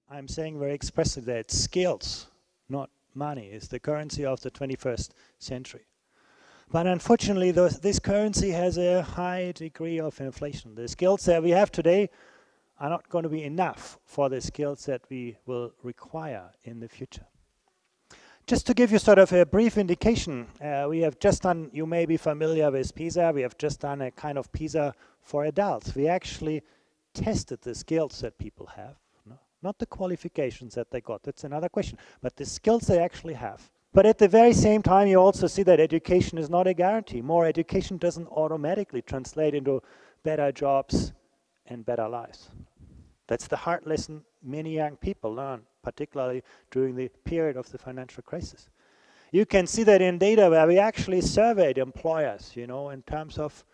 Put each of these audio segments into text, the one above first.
I'm saying very expressly that skills, not money, is the currency of the 21st century. But unfortunately, this currency has a high degree of inflation. The skills that we have today are not going to be enough for the skills that we will require in the future. Just to give you sort of a brief indication, we have just done, you may be familiar with PISA, we have just done a kind of PISA for adults. We actually tested the skills that people have, not the qualifications that they got, that's another question, but the skills they actually have. But at the very same time, you also see that education is not a guarantee. More education doesn't automatically translate into better jobs and better lives. That's the hard lesson many young people learn, particularly during the period of the financial crisis. You can see that in data where we actually surveyed employers, in terms of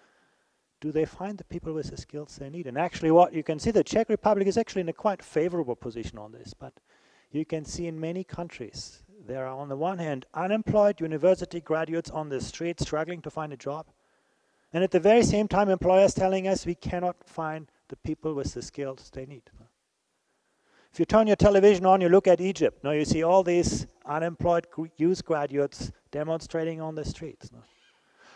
do they find the people with the skills they need? And actually what you can see, the Czech Republic is actually in a quite favorable position on this, but you can see in many countries, there are on the one hand unemployed university graduates on the street struggling to find a job. And at the very same time, employers telling us we cannot find the people with the skills they need. If you turn your television on, you look at Egypt. Now you see all these unemployed youth graduates demonstrating on the streets.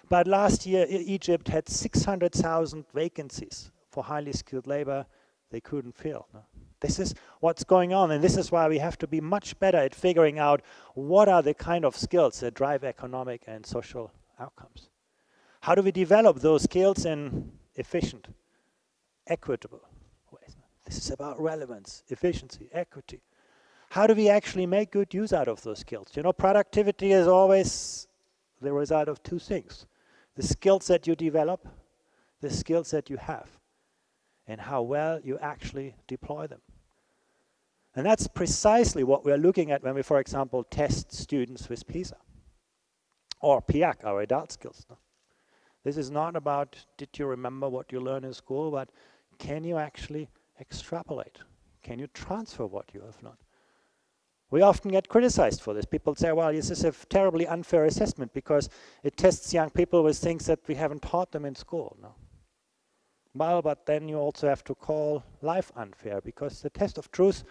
But last year, Egypt had 600,000 vacancies for highly skilled labor they couldn't fill. This is what's going on, and this is why we have to be much better at figuring out what are the kind of skills that drive economic and social outcomes. How do we develop those skills in efficient, equitable ways? This is about relevance, efficiency, equity. How do we actually make good use out of those skills? Productivity is always the result of two things. The skills that you develop, the skills that you have, and how well you actually deploy them. And that's precisely what we're looking at when we, for example, test students with PISA or PIAC, our adult skills. This is not about did you remember what you learned in school, but can you actually extrapolate? Can you transfer what you have learned? We often get criticized for this. People say, well, this is a terribly unfair assessment because it tests young people with things that we haven't taught them in school. No. Well, but then you also have to call life unfair, because the test of truth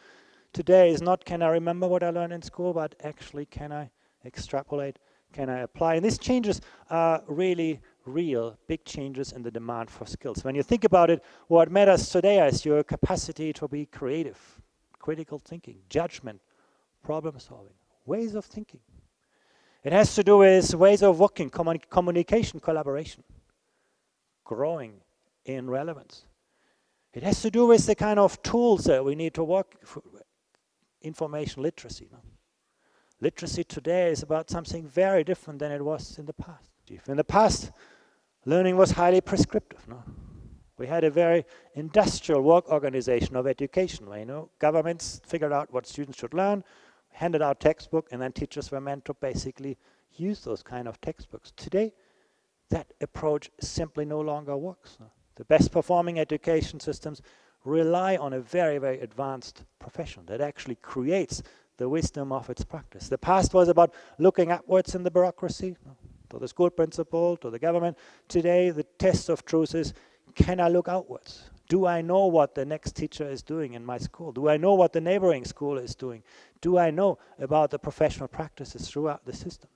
today is not can I remember what I learned in school, but actually can I extrapolate, can I apply? And these changes are really real, big changes in the demand for skills. When you think about it, what matters today is your capacity to be creative, critical thinking, judgment, problem solving, ways of thinking. It has to do with ways of working, communication, collaboration, growing in relevance. It has to do with the kind of tools that we need to work, information literacy. Literacy today is about something very different than it was in the past. In the past, learning was highly prescriptive. We had a very industrial work organization of education where, governments figured out what students should learn, handed out textbook, and then teachers were meant to basically use those kind of textbooks. Today, that approach simply no longer works. The best performing education systems rely on a very, very advanced profession that actually creates the wisdom of its practice. The past was about looking upwards in the bureaucracy, to the school principal, to the government. Today, the test of truth is, can I look outwards? Do I know what the next teacher is doing in my school? Do I know what the neighboring school is doing? Do I know about the professional practices throughout the system?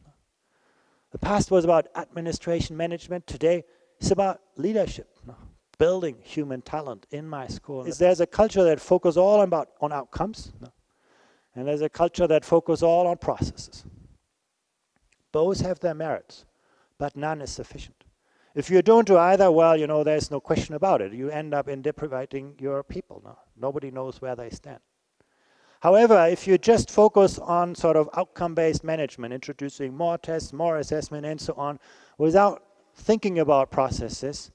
The past was about administration management. Today, it's about leadership, building human talent in my school. There's a culture that focuses all on outcomes, and there's a culture that focuses all on processes. Both have their merits, but none is sufficient. If you don't do either, well, there's no question about it. You end up in deprivating your people. Nobody knows where they stand. However, if you just focus on sort of outcome-based management, introducing more tests, more assessment, and so on, without thinking about processes,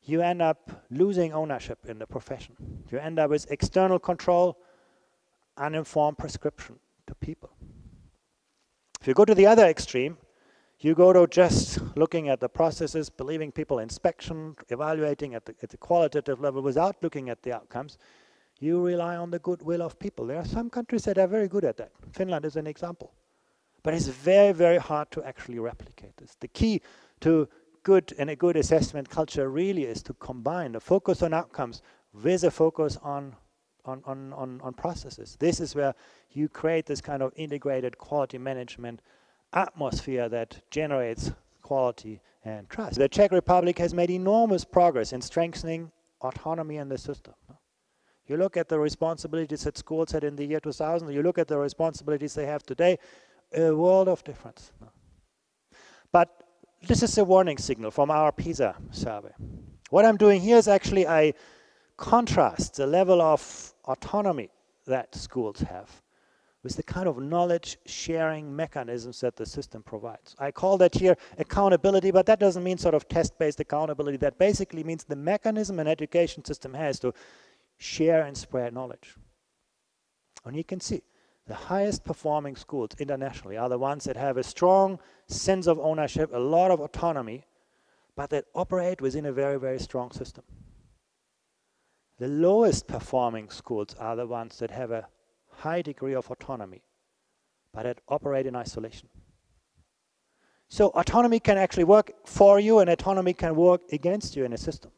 you end up losing ownership in the profession. You end up with external control, uninformed prescription to people. If you go to the other extreme, you go to just looking at the processes, believing people inspection, evaluating at the qualitative level without looking at the outcomes. You rely on the goodwill of people. There are some countries that are very good at that. Finland is an example. But it's very, very hard to actually replicate this. The key to a good assessment culture really is to combine the focus on outcomes with a focus on on processes. This is where you create this kind of integrated quality management atmosphere that generates quality and trust. The Czech Republic has made enormous progress in strengthening autonomy in the system. You look at the responsibilities that schools had in the year 2000, you look at the responsibilities they have today, a world of difference. But this is a warning signal from our PISA survey. What I'm doing here is actually I contrast the level of autonomy that schools have with the kind of knowledge sharing mechanisms that the system provides. I call that here accountability, but that doesn't mean sort of test-based accountability. That basically means the mechanism an education system has to share and spread knowledge. And you can see the highest performing schools internationally are the ones that have a strong sense of ownership, a lot of autonomy, but that operate within a very, very strong system. The lowest performing schools are the ones that have a high degree of autonomy, but that operate in isolation. So autonomy can actually work for you, and autonomy can work against you in a system.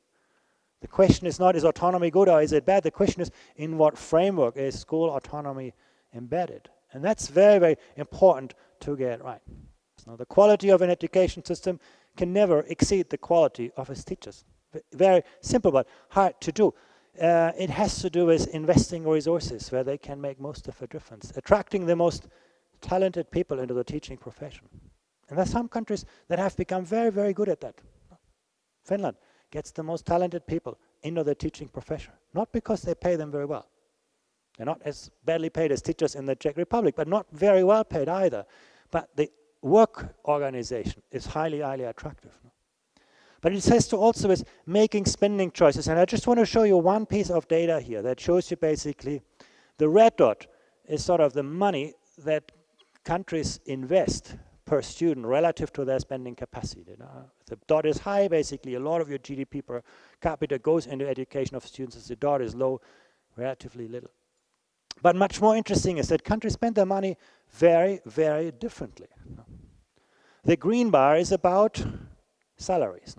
The question is not, is autonomy good or is it bad? The question is, in what framework is school autonomy embedded? And that's very, very important to get right. So the quality of an education system can never exceed the quality of its teachers. Very simple, but hard to do. It has to do with investing resources where they can make most of a difference, attracting the most talented people into the teaching profession. And there are some countries that have become very, very good at that. Finland gets the most talented people into the teaching profession, not because they pay them very well. They're not as badly paid as teachers in the Czech Republic, but not very well paid either. But the work organization is highly, highly attractive. But it has to also with making spending choices. And I just want to show you one piece of data here that shows you basically the red dot is sort of the money that countries invest per student relative to their spending capacity. The dot is high, basically a lot of your GDP per capita goes into education of students. As the dot is low, relatively little. But much more interesting is that countries spend their money very, very differently. The green bar is about salaries.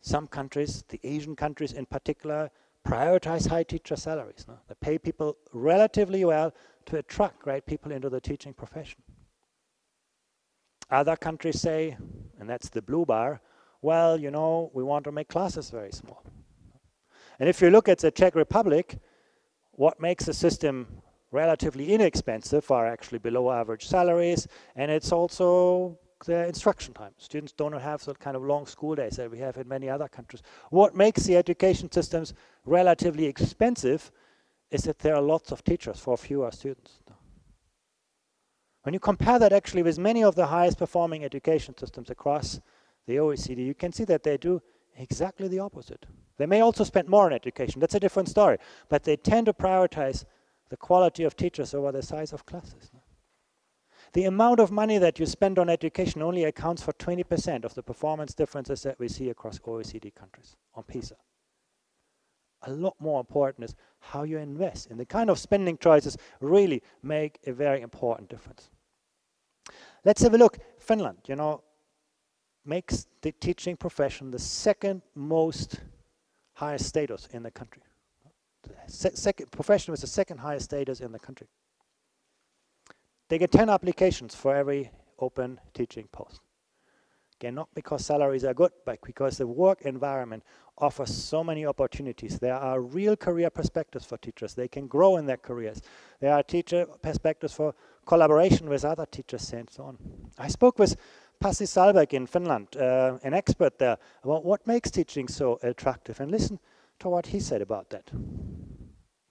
Some countries, the Asian countries in particular, prioritize high teacher salaries. They pay people relatively well to attract great people into the teaching profession. Other countries say, and that's the blue bar, well, you know, we want to make classes very small. And if you look at the Czech Republic, what makes the system relatively inexpensive are actually below average salaries, and it's also the instruction time. Students don't have the kind of long school days that we have in many other countries. What makes the education systems relatively expensive is that there are lots of teachers for fewer students. When you compare that actually with many of the highest performing education systems across the OECD, you can see that they do exactly the opposite. They may also spend more on education, that's a different story, but they tend to prioritize the quality of teachers over the size of classes. The amount of money that you spend on education only accounts for 20% of the performance differences that we see across OECD countries on PISA. A lot more important is how you invest, and the kind of spending choices really make a very important difference. Let's have a look. Finland, you know, makes the teaching profession the second most highest status in the country. The second profession with the second highest status in the country. They get 10 applications for every open teaching post. Again, not because salaries are good, but because the work environment offers so many opportunities. There are real career perspectives for teachers. They can grow in their careers. There are teacher perspectives for collaboration with other teachers and so on. I spoke with Pasi Salberg in Finland, an expert there, about what makes teaching so attractive. And listen to what he said about that.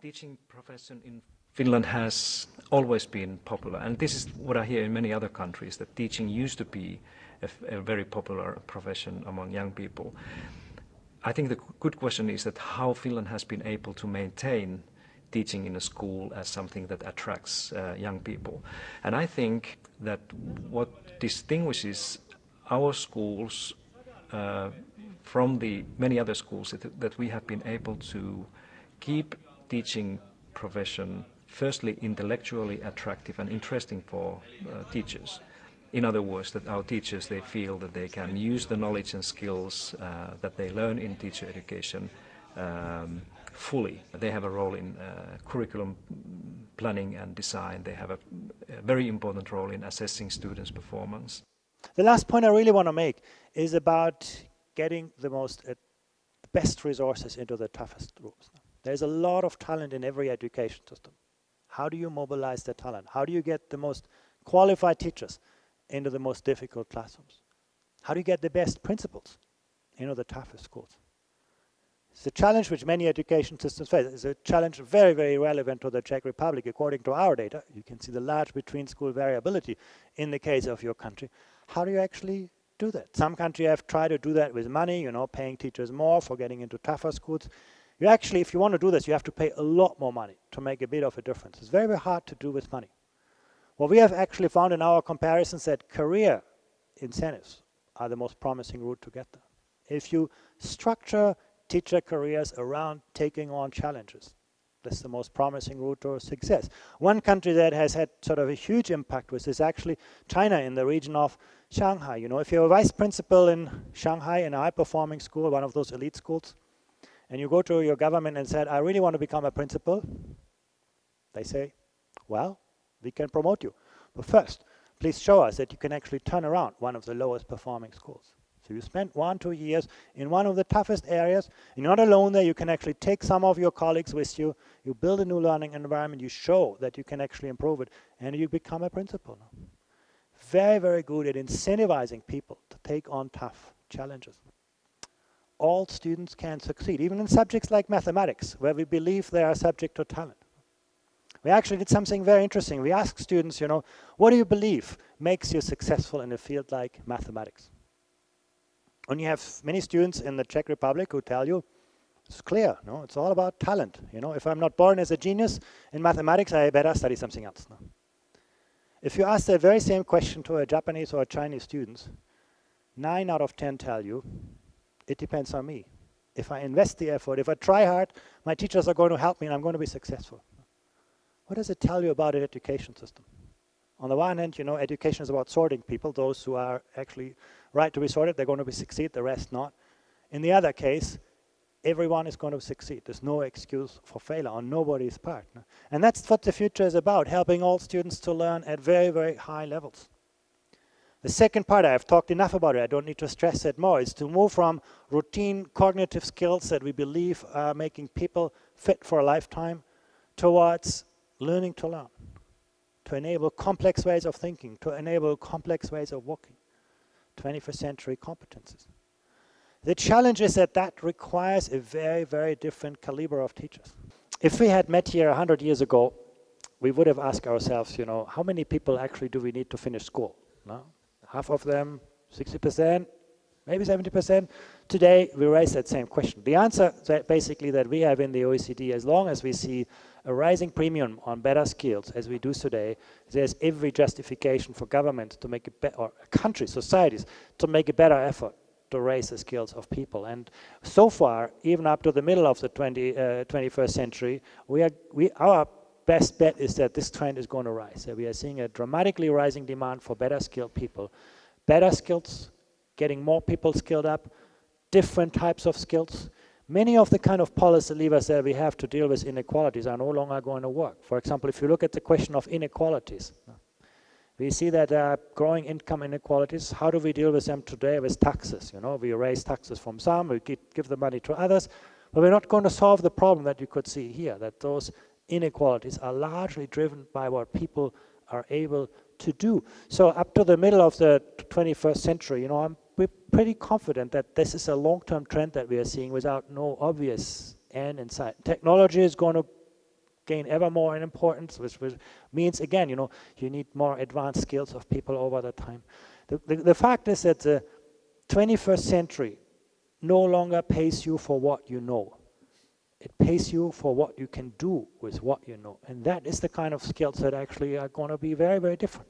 Teaching profession in Finland has always been popular, and this is what I hear in many other countries, that teaching used to be a very popular profession among young people. I think the good question is that how Finland has been able to maintain teaching in a school as something that attracts young people. And I think that what distinguishes our schools from the many other schools that we have been able to keep teaching profession firstly intellectually attractive and interesting for teachers. In other words, that our teachers, they feel that they can use the knowledge and skills that they learn in teacher education fully. They have a role in curriculum planning and design. They have a very important role in assessing students' performance. The last point I really want to make is about getting the best resources into the toughest groups. There's a lot of talent in every education system. How do you mobilize the talent? How do you get the most qualified teachers into the most difficult classrooms? How do you get the best principals into the toughest schools? It's a challenge which many education systems face. It's a challenge very, very relevant to the Czech Republic. According to our data, you can see the large between-school variability in the case of your country. How do you actually do that? Some countries have tried to do that with money, paying teachers more for getting into tougher schools. You actually, if you want to do this, you have to pay a lot more money to make a bit of a difference. It's very, very hard to do with money. What we have actually found in our comparisons that career incentives are the most promising route to get there. If you structure teacher careers around taking on challenges, that's the most promising route to success. One country that has had sort of a huge impact with is actually China in the region of Shanghai. If you're a vice principal in Shanghai in a high-performing school, one of those elite schools, and you go to your government and said, I really want to become a principal, they say, well, we can promote you. But first, please show us that you can actually turn around one of the lowest performing schools. So you spend 1-2 years in one of the toughest areas. You're not alone there. You can actually take some of your colleagues with you. You build a new learning environment. You show that you can actually improve it. And you become a principal. Very, very good at incentivizing people to take on tough challenges. All students can succeed, even in subjects like mathematics, where we believe they are subject to talent. We actually did something very interesting. We asked students, what do you believe makes you successful in a field like mathematics? And you have many students in the Czech Republic who tell you, it's clear, it's all about talent. If I'm not born as a genius in mathematics, I better study something else. If you ask that very same question to a Japanese or a Chinese students, 9 out of 10 tell you, it depends on me. If I invest the effort, if I try hard, my teachers are going to help me and I'm going to be successful. What does it tell you about an education system? On the one hand, education is about sorting people. Those who are actually right to be sorted, they're going to succeed, the rest not. In the other case, everyone is going to succeed. There's no excuse for failure on nobody's part. And that's what the future is about, helping all students to learn at very, very high levels. The second part, I've talked enough about it, I don't need to stress it more, is to move from routine cognitive skills that we believe are making people fit for a lifetime towards learning to learn, to enable complex ways of thinking, to enable complex ways of working, 21st century competences. The challenge is that requires a very, very different caliber of teachers. If we had met here 100 years ago, we would have asked ourselves, how many people actually do we need to finish school? No? Half of them, 60%, maybe 70%. Today, we raise that same question. The answer basically that we have in the OECD, as long as we see a rising premium on better skills, as we do today, there's every justification for governments to make it better, or countries, societies, to make a better effort to raise the skills of people. And so far, even up to the middle of the 21st century, our best bet is that this trend is going to rise. So we are seeing a dramatically rising demand for better skilled people. Better skills, getting more people skilled up, different types of skills. Many of the kind of policy levers that we have to deal with inequalities are no longer going to work. For example, if you look at the question of inequalities, we see that there are growing income inequalities. How do we deal with them today with taxes? We raise taxes from some, we give the money to others, but we're not going to solve the problem that you could see here, that those inequalities are largely driven by what people are able to do. So up to the middle of the 21st century, we're pretty confident that this is a long-term trend that we are seeing without no obvious end in sight. Technology is going to gain ever more in importance, which means, again, you need more advanced skills of people over the time. The fact is that the 21st century no longer pays you for what you know. It pays you for what you can do with what you know. And that is the kind of skills that actually are going to be very, very different.